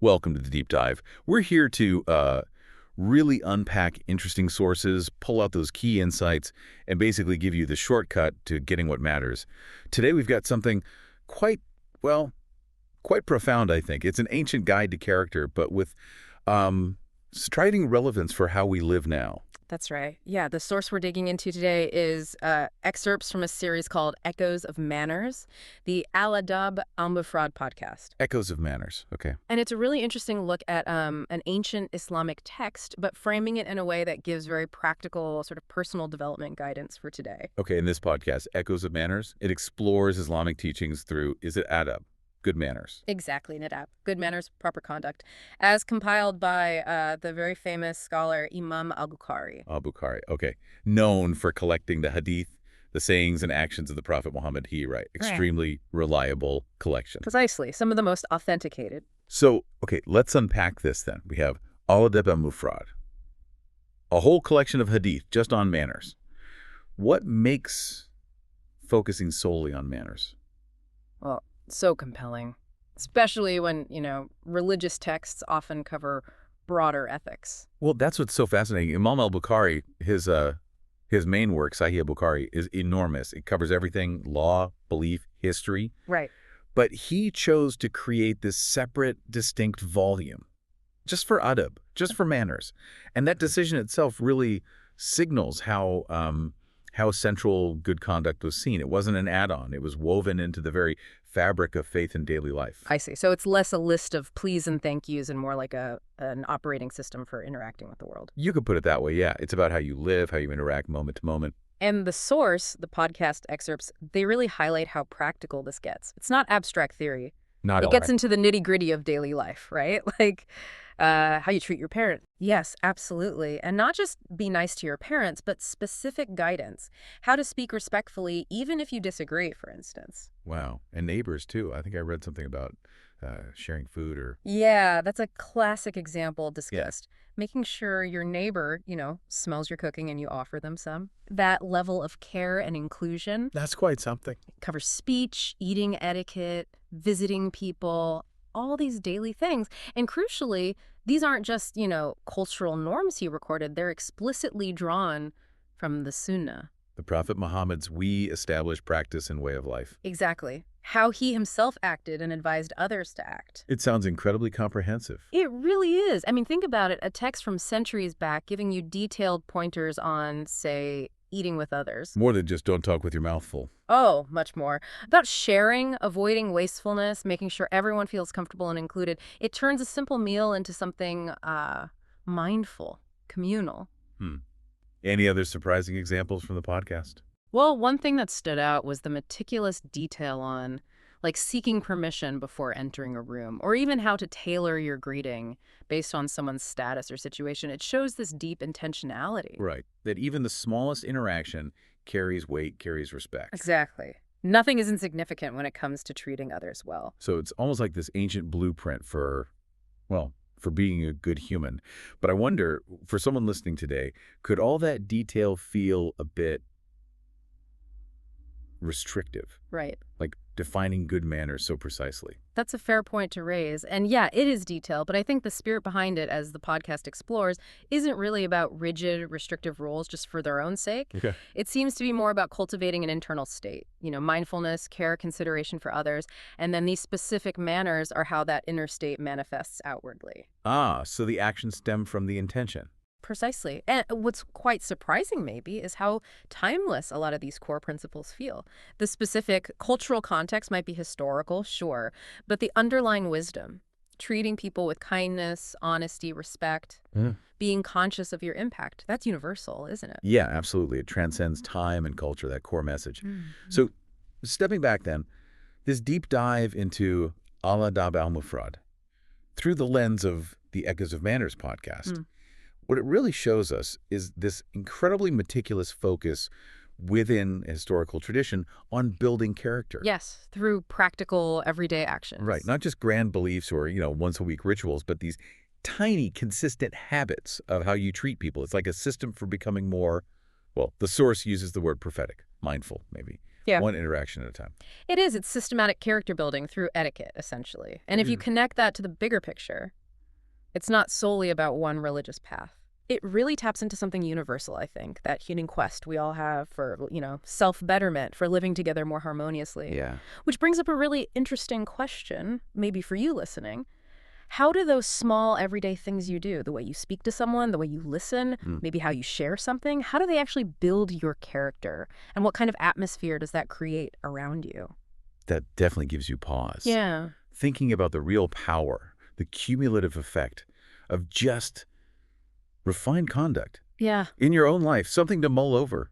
Welcome to the deep dive. We're here to really unpack interesting sources, pull out those key insights, and basically give you the shortcut to getting what matters. Today we've got something quite, well, quite profound, I think. It's an ancient guide to character, but with striking relevance for how we live now. That's right. Yeah, the source we're digging into today is excerpts from a series called Echoes of Manners, the Al-ADAB Al-MUFARAD podcast. Echoes of Manners. Okay. And it's a really interesting look at an ancient Islamic text, but framing it in a way that gives very practical, sort of personal development guidance for today. Okay, in this podcast, Echoes of Manners, it explores Islamic teachings through, is it adab? Good manners. Exactly, Nadab. Good manners, proper conduct, as compiled by the very famous scholar Imam al-Bukhari. Al-Bukhari, okay. Known for collecting the hadith, the sayings and actions of the Prophet Muhammad, right? Extremely reliable collection. Precisely. Some of the most authenticated. So, okay, let's unpack this then. We have Al-ADAB Al-MUFARAD, a whole collection of hadith just on manners. What makes focusing solely on manners? Well, so compelling, especially when, religious texts often cover broader ethics. Well, that's what's so fascinating. Imam al-Bukhari, his main work, Sahih al-Bukhari, is enormous. It covers everything, law, belief, history. Right. But he chose to create this separate, distinct volume just for adab, just for manners. And that decision itself really signals how central good conduct was seen. It wasn't an add-on. It was woven into the very fabric of faith in daily life. I see. So it's less a list of please and thank yous and more like an operating system for interacting with the world. You could put it that way, yeah. It's about how you live, how you interact moment to moment. And the source, the podcast excerpts, they really highlight how practical this gets. It's not abstract theory. Not It gets into the nitty-gritty of daily life, right? Like how you treat your parent. Yes, absolutely. And not just be nice to your parents, but specific guidance. How to speak respectfully, even if you disagree, for instance. Wow. And neighbors, too. I think I read something about sharing food or... Yeah, that's a classic example discussed. Yeah. Making sure your neighbor, smells your cooking and you offer them some. That level of care and inclusion. That's quite something. It covers speech, eating etiquette, visiting people, all these daily things. And crucially, these aren't just, cultural norms he recorded. They're explicitly drawn from the Sunnah. The Prophet Muhammad's established practice and way of life. Exactly. How he himself acted and advised others to act. It sounds incredibly comprehensive. It really is. I mean, think about it. A text from centuries back giving you detailed pointers on, say, eating with others. More than just don't talk with your mouth full. Oh, much more. About sharing, avoiding wastefulness, making sure everyone feels comfortable and included. It turns a simple meal into something mindful, communal. Any other surprising examples from the podcast? Well, one thing that stood out was the meticulous detail on, seeking permission before entering a room, or even how to tailor your greeting based on someone's status or situation. It shows this deep intentionality. Right. That even the smallest interaction carries weight, carries respect. Exactly. Nothing is insignificant when it comes to treating others well. So it's almost like this ancient blueprint for being a good human. But I wonder, for someone listening today, could all that detail feel a bit restrictive? Right. Like defining good manners so precisely. That's a fair point to raise. And yeah, it is detailed, but I think the spirit behind it, as the podcast explores, isn't really about rigid, restrictive rules just for their own sake. Okay. It seems to be more about cultivating an internal state, mindfulness, care, consideration for others. And then these specific manners are how that inner state manifests outwardly. Ah, so the actions stem from the intention. Precisely. And what's quite surprising, maybe, is how timeless a lot of these core principles feel. The specific cultural context might be historical, sure, but the underlying wisdom, treating people with kindness, honesty, respect, being conscious of your impact, that's universal, isn't it? Yeah, absolutely. It transcends time and culture, that core message. So stepping back then, this deep dive into Al-ADAB Al-MUFARAD through the lens of the Echoes of Manners podcast, what it really shows us is this incredibly meticulous focus within a historical tradition on building character. Yes, through practical, everyday actions. Right, not just grand beliefs or, once-a-week rituals, but these tiny, consistent habits of how you treat people. It's like a system for becoming more, the source uses the word prophetic, mindful, maybe. Yeah. one interaction at a time. It is. It's systematic character building through etiquette, essentially. And if you connect that to the bigger picture, it's not solely about one religious path. It really taps into something universal, I think, that human quest we all have for, self-betterment, for living together more harmoniously. Yeah. Which brings up a really interesting question, maybe for you listening. How do those small, everyday things you do, the way you speak to someone, the way you listen, maybe how you share something, how do they actually build your character? And what kind of atmosphere does that create around you? That definitely gives you pause. Yeah. Thinking about the real power, the cumulative effect of just refined conduct Yeah. in your own life, something to mull over.